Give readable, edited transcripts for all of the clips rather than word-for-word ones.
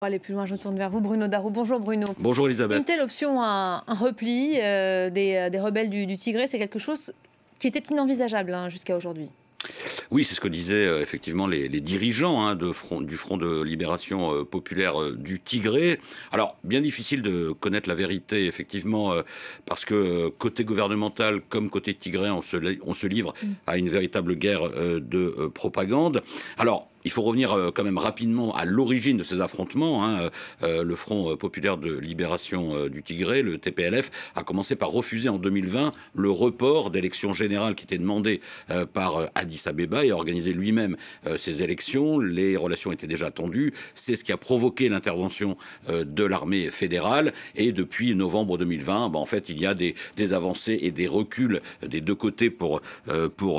Pour aller plus loin, je me tourne vers vous, Bruno Darroux. Bonjour Bruno. Bonjour Elisabeth. Une telle option, un repli des rebelles du Tigré, c'est quelque chose qui était inenvisageable jusqu'à aujourd'hui. Oui, c'est ce que disaient effectivement les dirigeants du Front de Libération Populaire du Tigré. Alors, bien difficile de connaître la vérité, effectivement, parce que côté gouvernemental comme côté tigréen, on se livre à une véritable guerre de propagande. Alors, il faut revenir quand même rapidement à l'origine de ces affrontements. Le Front populaire de libération du Tigré, le TPLF, a commencé par refuser en 2020 le report d'élections générales qui était demandé par Addis Abeba et a organisé lui-même ces élections. Les relations étaient déjà tendues. C'est ce qui a provoqué l'intervention de l'armée fédérale. Et depuis novembre 2020, en fait, il y a des avancées et des reculs des deux côtés pour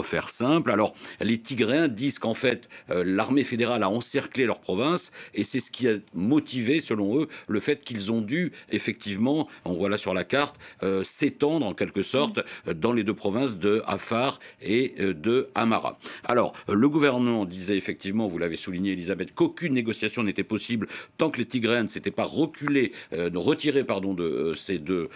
faire simple. Alors, les Tigréens disent qu'en fait, l'armée fédérale a encerclé leur province et c'est ce qui a motivé, selon eux, le fait qu'ils ont dû, effectivement, on voit là sur la carte, s'étendre en quelque sorte dans les deux provinces de Afar et de Amara. Alors, le gouvernement disait effectivement, vous l'avez souligné Elisabeth, qu'aucune négociation n'était possible tant que les Tigréens ne s'étaient pas retirés de ces deux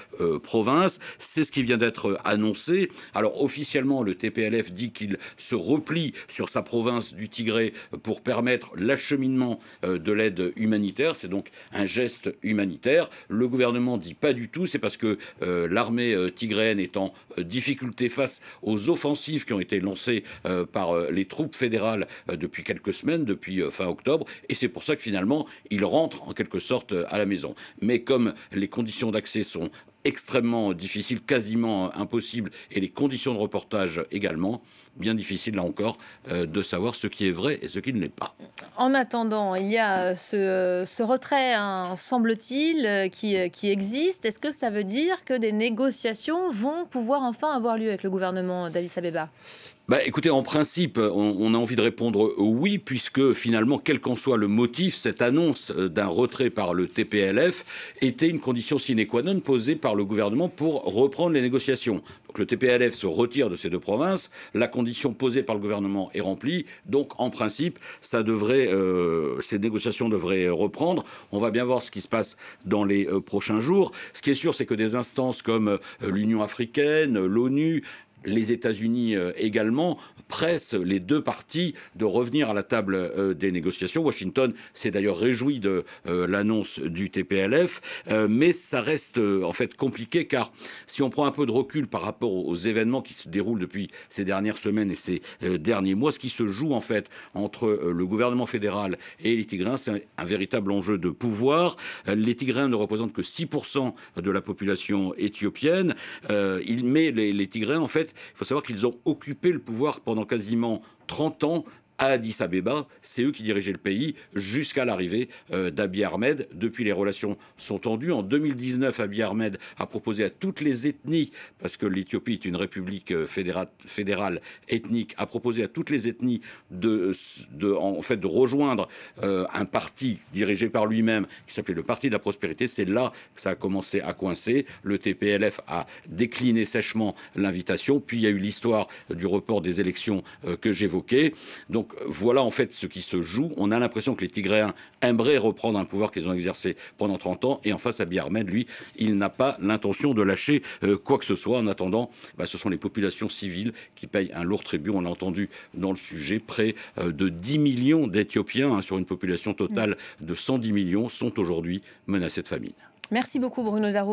provinces. C'est ce qui vient d'être annoncé. Alors, officiellement, le TPLF dit qu'il se replie sur sa province du Tigré pour permettre l'acheminement de l'aide humanitaire. C'est donc un geste humanitaire. Le gouvernement dit pas du tout. C'est parce que l'armée tigréenne est en difficulté face aux offensives qui ont été lancées par les troupes fédérales depuis quelques semaines, depuis fin octobre. Et c'est pour ça que finalement, ils rentrent en quelque sorte à la maison. Mais comme les conditions d'accès sont extrêmement difficiles, quasiment impossibles, et les conditions de reportage également, bien difficile là encore de savoir ce qui est vrai et ce qui ne l'est pas. En attendant, il y a ce retrait, semble-t-il, qui existe. Est-ce que ça veut dire que des négociations vont pouvoir enfin avoir lieu avec le gouvernement d'Addis Abeba ? Écoutez, en principe, on a envie de répondre oui, puisque finalement, quel qu'en soit le motif, cette annonce d'un retrait par le TPLF était une condition sine qua non posée par le gouvernement pour reprendre les négociations. Donc le TPLF se retire de ces deux provinces, la condition posée par le gouvernement est remplie, donc en principe, ces négociations devraient reprendre. On va bien voir ce qui se passe dans les prochains jours. Ce qui est sûr, c'est que des instances comme l'Union africaine, l'ONU, les États-Unis également pressent les deux parties de revenir à la table des négociations. Washington s'est d'ailleurs réjoui de l'annonce du TPLF, mais ça reste en fait compliqué car si on prend un peu de recul par rapport aux événements qui se déroulent depuis ces dernières semaines et ces derniers mois, ce qui se joue en fait entre le gouvernement fédéral et les Tigréens, c'est un véritable enjeu de pouvoir. Les Tigréens ne représentent que 6% de la population éthiopienne, mais les Tigréens en fait, il faut savoir qu'ils ont occupé le pouvoir pendant quasiment 30 ans à Addis Abeba. C'est eux qui dirigeaient le pays jusqu'à l'arrivée d'Abiy Ahmed. Depuis, les relations sont tendues. En 2019, Abiy Ahmed a proposé à toutes les ethnies, parce que l'Éthiopie est une république fédérale ethnique, a proposé à toutes les ethnies de rejoindre un parti dirigé par lui-même qui s'appelait le Parti de la Prospérité. C'est là que ça a commencé à coincer. Le TPLF a décliné sèchement l'invitation. Puis il y a eu l'histoire du report des élections que j'évoquais. Donc voilà en fait ce qui se joue. On a l'impression que les Tigréens aimeraient reprendre un pouvoir qu'ils ont exercé pendant 30 ans. Et en face, Abiy Ahmed, lui, il n'a pas l'intention de lâcher quoi que ce soit. En attendant, ce sont les populations civiles qui payent un lourd tribut. On l'a entendu dans le sujet, près de 10 millions d'Éthiopiens sur une population totale de 110 millions sont aujourd'hui menacés de famine. Merci beaucoup Bruno Darroux.